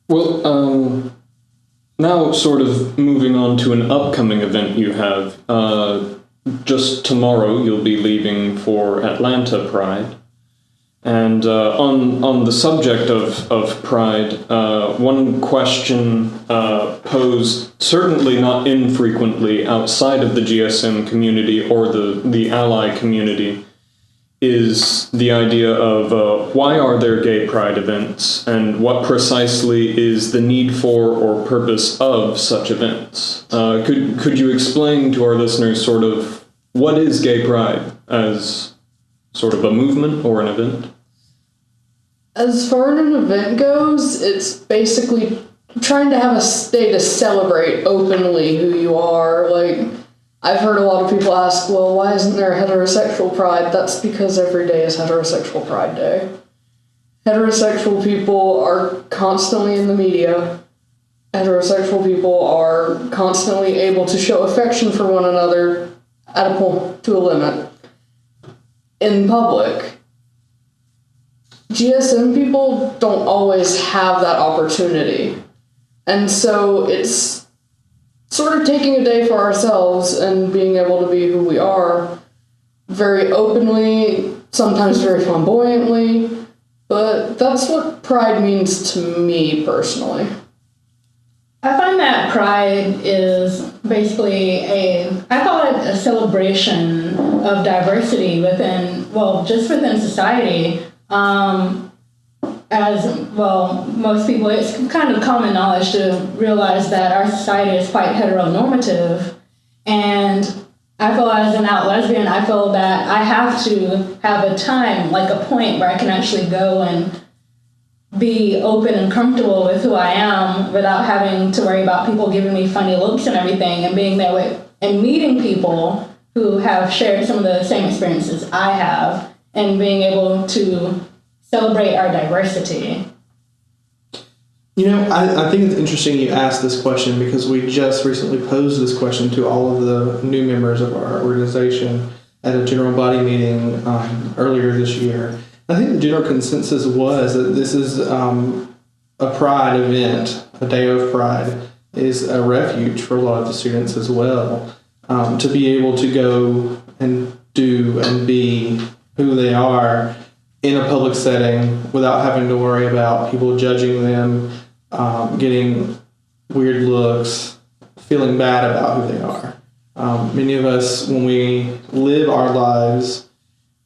Well, now sort of moving on to an upcoming event you have. Just tomorrow you'll be leaving for Atlanta Pride. And on the subject of Pride, one question posed, certainly not infrequently outside of the GSM community or the ally community, is the idea of why are there gay pride events, and what precisely is the need for or purpose of such events? Could you explain to our listeners sort of what is gay pride as sort of a movement or an event? As far as an event goes, it's basically trying to have a day to celebrate openly who you are. Like, I've heard a lot of people ask, well, why isn't there a heterosexual pride? That's because every day is heterosexual pride day. Heterosexual people are constantly in the media. Heterosexual people are constantly able to show affection for one another at a point to a limit in public. GSM people don't always have that opportunity. And so it's sort of taking a day for ourselves and being able to be who we are very openly, sometimes very flamboyantly, but that's what pride means to me personally. I find that pride is basically I call it a celebration of diversity just within society. As well, most people, it's kind of common knowledge to realize that our society is quite heteronormative, and I feel as an out lesbian, I feel that I have to have a time, like a point where I can actually go and be open and comfortable with who I am without having to worry about people giving me funny looks and everything, and being there with and meeting people who have shared some of the same experiences I have, and being able to celebrate our diversity. You know, I think it's interesting you asked this question because we just recently posed this question to all of the new members of our organization at a general body meeting earlier this year. I think the general consensus was that this is a pride event, a day of pride, is a refuge for a lot of the students as well, to be able to go and do and be who they are in a public setting without having to worry about people judging them, getting weird looks, feeling bad about who they are. Many of us, when we live our lives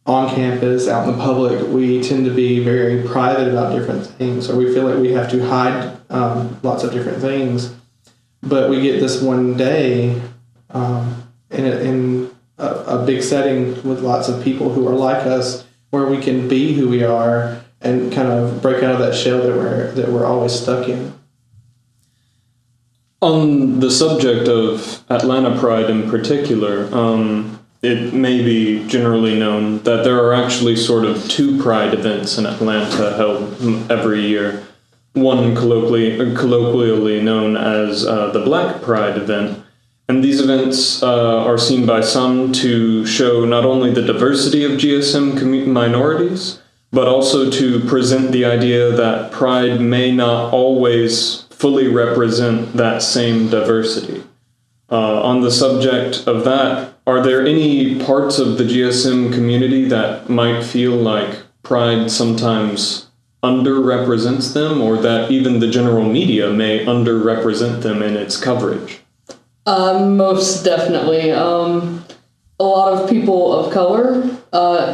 on campus, out in the public, we tend to be very private about different things, or we feel like we have to hide lots of different things. But we get this one day in a big setting with lots of people who are like us, where we can be who we are and kind of break out of that shell that we're always stuck in. On the subject of Atlanta Pride in particular, it may be generally known that there are actually sort of two Pride events in Atlanta held every year. One colloquially known as the Black Pride event. And these events are seen by some to show not only the diversity of GSM minorities, but also to present the idea that Pride may not always fully represent that same diversity. On the subject of that, are there any parts of the GSM community that might feel like Pride sometimes underrepresents them, or that even the general media may underrepresent them in its coverage? Most definitely. A lot of people of color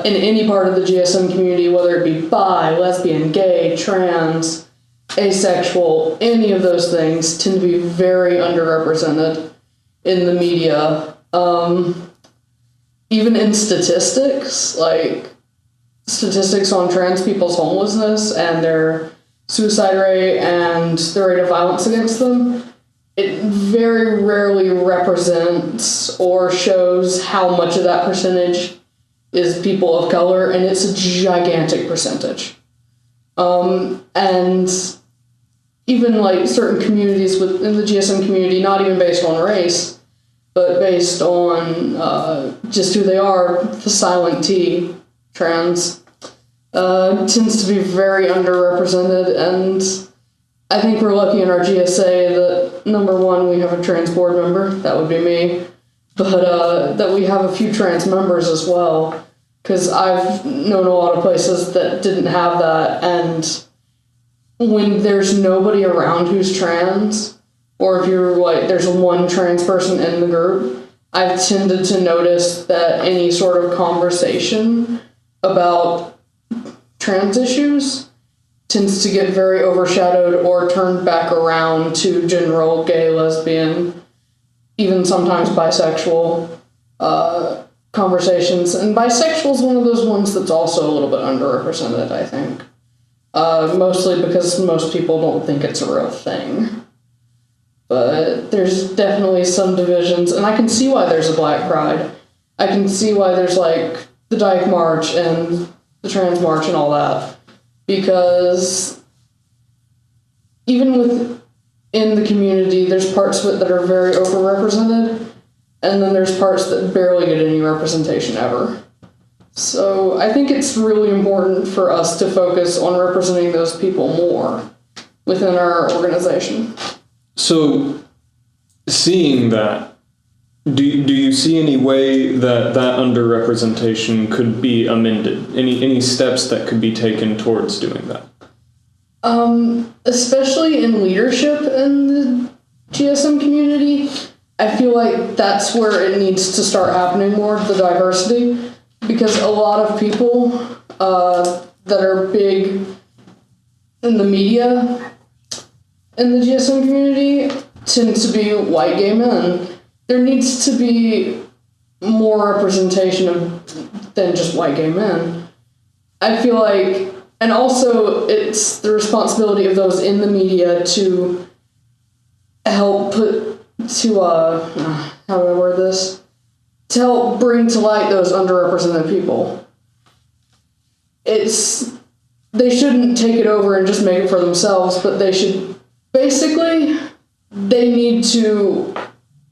in any part of the GSM community, whether it be bi, lesbian, gay, trans, asexual, any of those things, tend to be very underrepresented in the media. Even in statistics, like statistics on trans people's homelessness and their suicide rate and the rate of violence against them, it very rarely represents or shows how much of that percentage is people of color, and it's a gigantic percentage. And even like certain communities within the GSM community, not even based on race, but based on just who they are, the silent T, trans, tends to be very underrepresented, and I think we're lucky in our GSA that, number one, we have a trans board member. That would be me. But that we have a few trans members as well. Because I've known a lot of places that didn't have that. And when there's nobody around who's trans, or if you're like, there's one trans person in the group, I've tended to notice that any sort of conversation about trans issues tends to get very overshadowed or turned back around to general gay, lesbian, even sometimes bisexual conversations. And bisexual is one of those ones that's also a little bit underrepresented, I think. Mostly because most people don't think it's a real thing. But there's definitely some divisions, and I can see why there's a Black Pride. I can see why there's like the Dyke March and the Trans March and all that. Because even within the community, there's parts of it that are very overrepresented, and then there's parts that barely get any representation ever. So I think it's really important for us to focus on representing those people more within our organization. So, seeing that, do you see any way that underrepresentation could be amended? Any steps that could be taken towards doing that? Especially in leadership in the GSM community, I feel like that's where it needs to start happening more, the diversity, because a lot of people that are big in the media in the GSM community tend to be white gay men. There needs to be more representation than just white gay men. I feel like, and also it's the responsibility of those in the media to help how do I word this? To help bring to light those underrepresented people. They shouldn't take it over and just make it for themselves, but they need to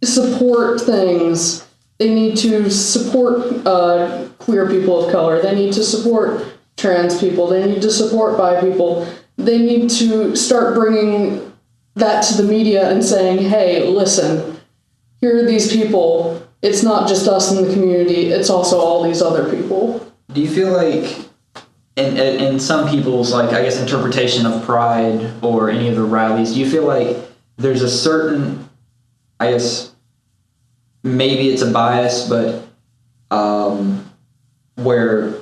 support things. They need to support queer people of color. They need to support trans people. They need to support bi people. They need to start bringing that to the media and saying, hey, listen, here are these people. It's not just us in the community, it's also all these other people. Do you feel like in some people's, like, I guess, interpretation of Pride or any of the rallies, do you feel like there's a certain, I guess, maybe it's a bias, but where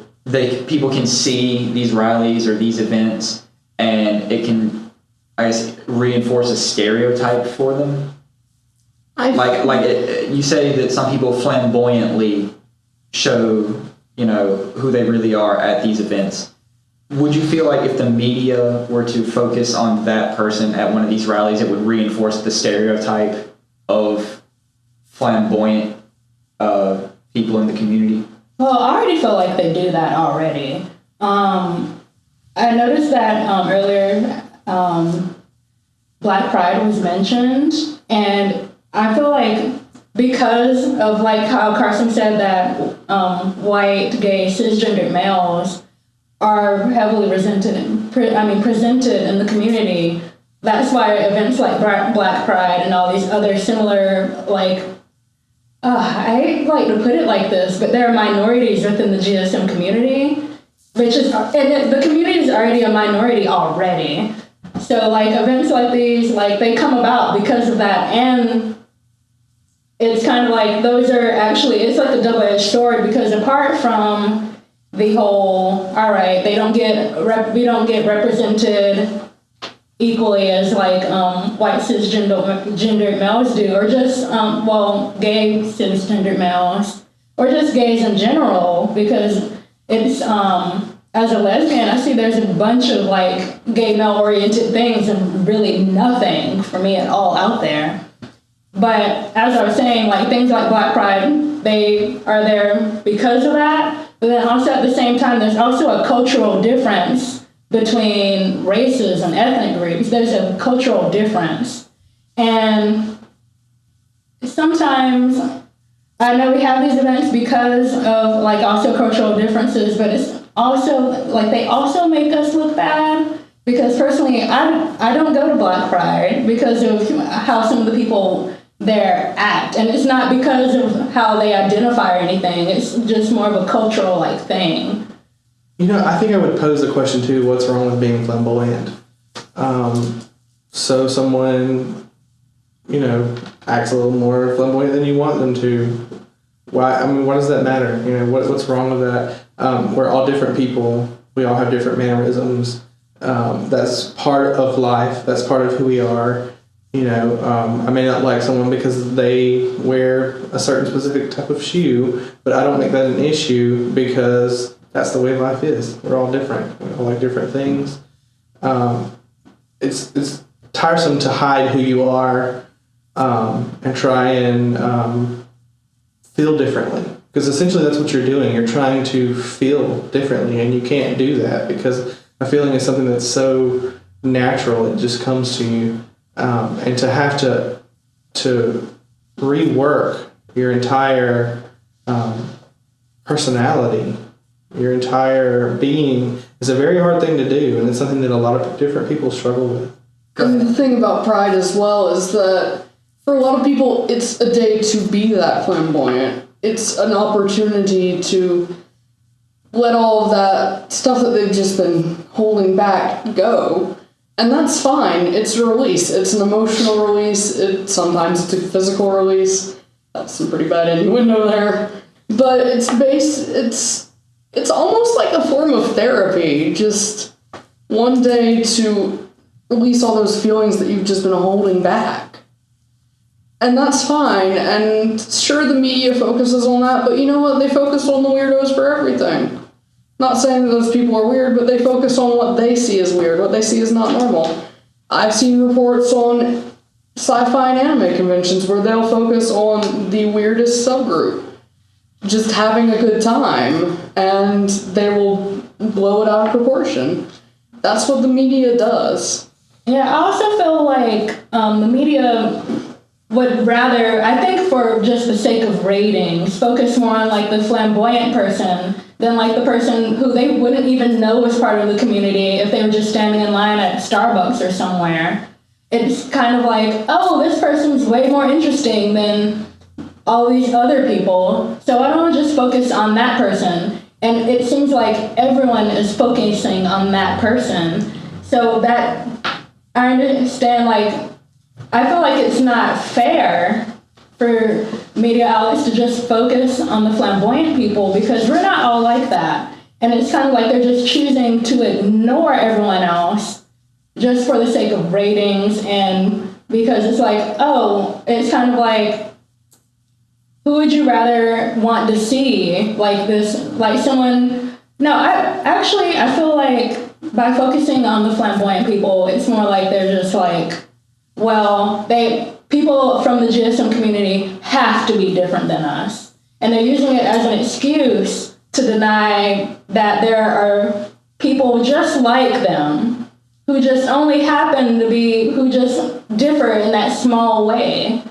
people can see these rallies or these events and it can, I guess, reinforce a stereotype for them? You say that some people flamboyantly show, who they really are at these events. Would you feel like if the media were to focus on that person at one of these rallies, it would reinforce the stereotype of flamboyant people in the community? Well, I already feel like they do that already. I noticed that earlier Black Pride was mentioned, and I feel like because of like how Carson said that white, gay, cisgendered males are heavily presented in the community, that's why events like Black Pride and all these other similar, I hate to put it like this, but there are minorities within the GSM community, and the community is already a minority already. So events like these, they come about because of that, and it's kind of like those are actually, it's like a double-edged sword, because apart from the whole, all right, we don't get represented equally as white cisgendered males do, or just gay cisgendered males, or just gays in general, because it's as a lesbian, I see there's a bunch of gay male oriented things and really nothing for me at all out there. But as I was saying, things like Black Pride, they are there because of that. But then also at the same time, there's also a cultural difference between races and ethnic groups. There's a cultural difference. And sometimes I know we have these events because of also cultural differences, but it's also they also make us look bad Because personally, I don't go to Black Pride because of how some of the people there act, and it's not because of how they identify or anything. It's just more of a cultural like thing. I think I would pose the question too: what's wrong with being flamboyant? So someone, acts a little more flamboyant than you want them to. Why? I mean, why does that matter? What's wrong with that? We're all different people. We all have different mannerisms. That's part of life. That's part of who we are. I may not like someone because they wear a certain specific type of shoe, but I don't make that an issue because that's the way life is. We're all different. We all like different things. It's tiresome to hide who you are and try and feel differently, because essentially that's what you're doing. You're trying to feel differently, and you can't do that because a feeling is something that's so natural. It just comes to you, and to have to rework your entire personality, your entire being, is a very hard thing to do, and it's something that a lot of different people struggle with. And the thing about Pride as well is that for a lot of people, it's a day to be that flamboyant. It's an opportunity to let all of that stuff that they've just been holding back go. And that's fine. It's a release. It's an emotional release. Sometimes it's a physical release. That's some pretty bad innuendo there. But it's almost like a form of therapy. Just one day to release all those feelings that you've just been holding back. And that's fine. And sure, the media focuses on that, but you know what? They focus on the weirdos for everything. Not saying that those people are weird, but they focus on what they see as weird, what they see as not normal. I've seen reports on sci-fi and anime conventions where they'll focus on the weirdest subgroup, just having a good time, and they will blow it out of proportion. That's what the media does. Yeah, I also feel like the media would rather, I think for just the sake of ratings, focus more on like the flamboyant person than like the person who they wouldn't even know was part of the community if they were just standing in line at Starbucks or somewhere. It's kind of like, oh, this person's way more interesting than all these other people, so I don't just focus on that person. And it seems like everyone is focusing on that person. So that, I understand, like, I feel like it's not fair for media outlets to just focus on the flamboyant people, because we're not all like that. And it's kind of like they're just choosing to ignore everyone else just for the sake of ratings, and because it's like, oh, it's kind of like, who would you rather want to see like this, like someone, no, I feel like by focusing on the flamboyant people, it's more like they're just like, well, people from the GSM community have to be different than us. And they're using it as an excuse to deny that there are people just like them who just only happen to be, who just differ in that small way.